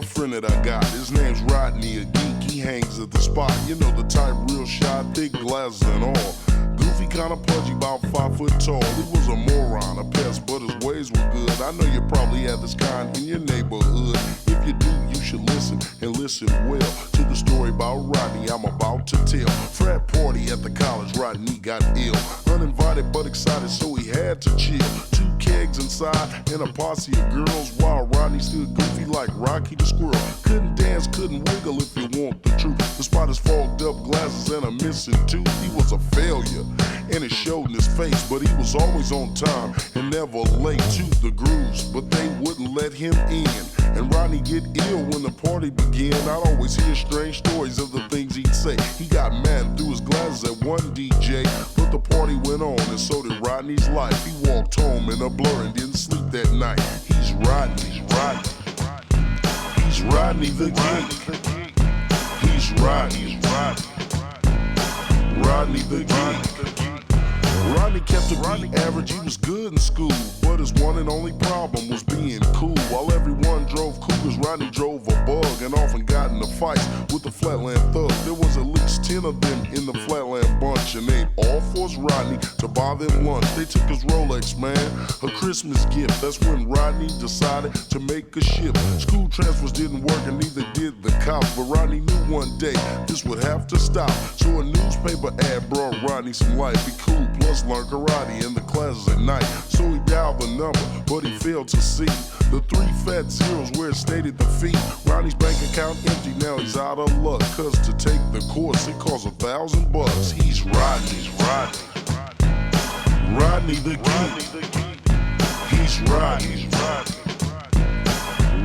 a friend that I got. His name's Rodney, a geek. He hangs at the spot. You know the type, real shy, thick glasses and all. Goofy, kinda pudgy, about 5 foot tall. He was a moron, a pest, but his ways were good. I know you probably had this kind in your neighborhood. If you do, you should listen, and listen well to the story about Rodney I'm about to tell. Frat party at the college, Rodney got ill. Uninvited but excited, so he had to chill. 2 kegs inside and a posse of girls, while Rodney stood goofy like Rocky the Squirrel. Couldn't dance, couldn't wiggle if you want the truth. Despite his fogged up glasses and a missing tooth, he was a failure, and it showed in his face. But he was always on time and never late to the grooves, but they wouldn't let him in. And Rodney get ill when the party began. I'd always hear strange stories of the things he'd say. He got mad and threw his glasses at one DJ, but the party went on, and so did Rodney's life. He walked home in a blur and didn't sleep that night. He's Rodney. He's Rodney the Geek. He's Rodney. Rodney the Geek. Rodney kept a beat average, he was good in school, but his one and only problem was being cool. While everyone drove Cougars, Rodney drove a bug, and often got into fights with the Flatland thugs. There was at least 10 of them in the Flatland bunch, and they'd all forced Rodney to buy them lunch. They took his Rolex, man, a Christmas gift. That's when Rodney decided to make a shift. School transfers didn't work, and neither did the cops, but Rodney knew one day this would have to stop. So a newspaper ad brought Rodney some life. Be cool, plus learn karate in the classes at night. So he dialed the number, but he failed to see the 3 fat zeros where it stated the fee. Rodney's bank account empty, now he's out of luck, cause to take the course it costs $1,000. He's Rodney. Rodney the Geek. He's Rodney.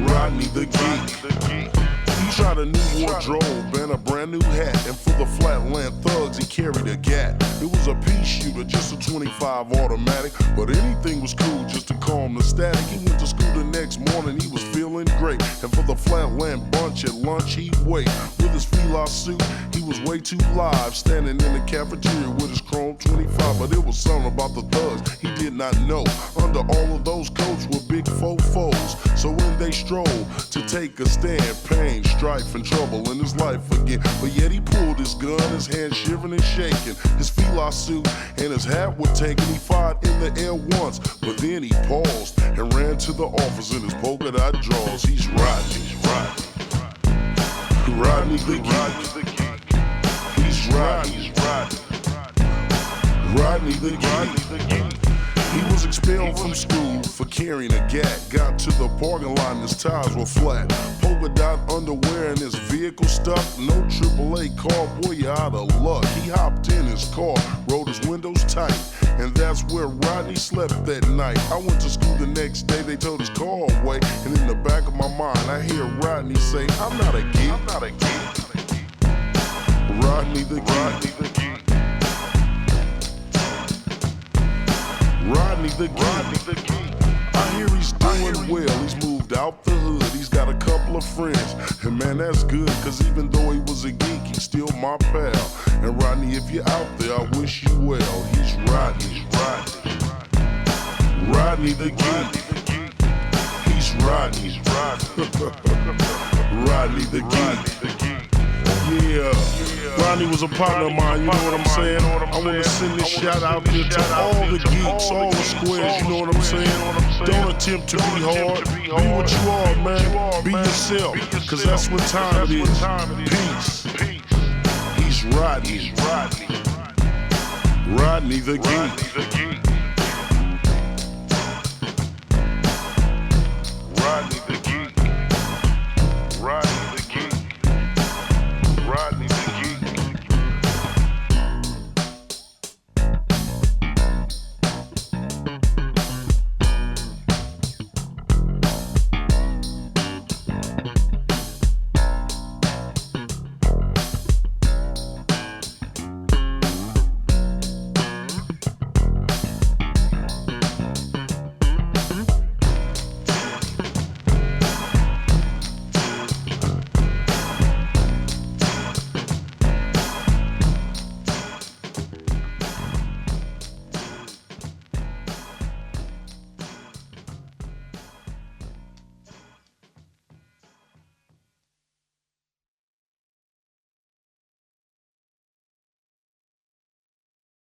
Rodney the Geek. He tried a new wardrobe and a brand new hat, and for the Flatland thugs he carried a gat. It was a pea shooter, just a 25 automatic, but anything was cool just to calm the static. He went to school the next morning, he was feeling great, and for the Flatland bunch at lunch he'd wait. With his fila suit, he was way too live, standing in the cafeteria with his chrome 25. But it was something about the thugs he did not know. Under all of those coats were big fofos, so when they strolled to take a stand, pain, strife, and trouble in his life again. But yet he pulled his gun, his hands shivering and shaking. His fila suit and his hat were taken. He fired in the air once, but then he paused and ran to the office in his polka dot drawers. He's Rodney. Rodney the Geek. He's Rodney. Rodney the Geek. He was expelled from school for carrying a gat. Got to the parking lot and his tires were flat. Polka dot underwear and his vehicle stuck. No AAA car, boy, you out of luck. He hopped in his car, rolled his windows tight, and that's where Rodney slept that night. I went to school the next day, they towed his car away, and in the back of my mind I hear Rodney say, I'm not a geek. Rodney the Geek. Rodney the Geek. I hear he's doing well, he's moved out the hood, he's got a couple of friends, and man that's good, cause even though he was a geek, he's still my pal. And Rodney, if you're out there, I wish you well. He's Rodney. Rodney the Geek. He's Rodney. Rodney the Geek. Yeah, Rodney was a partner of mine, you know what I'm saying? I want to send this shout out there to all the geeks, all the squares, you know what I'm saying? Don't attempt to be hard, be what you are, man. Be yourself, cause that's what time it is. Peace. He's Rodney. Rodney the Geek.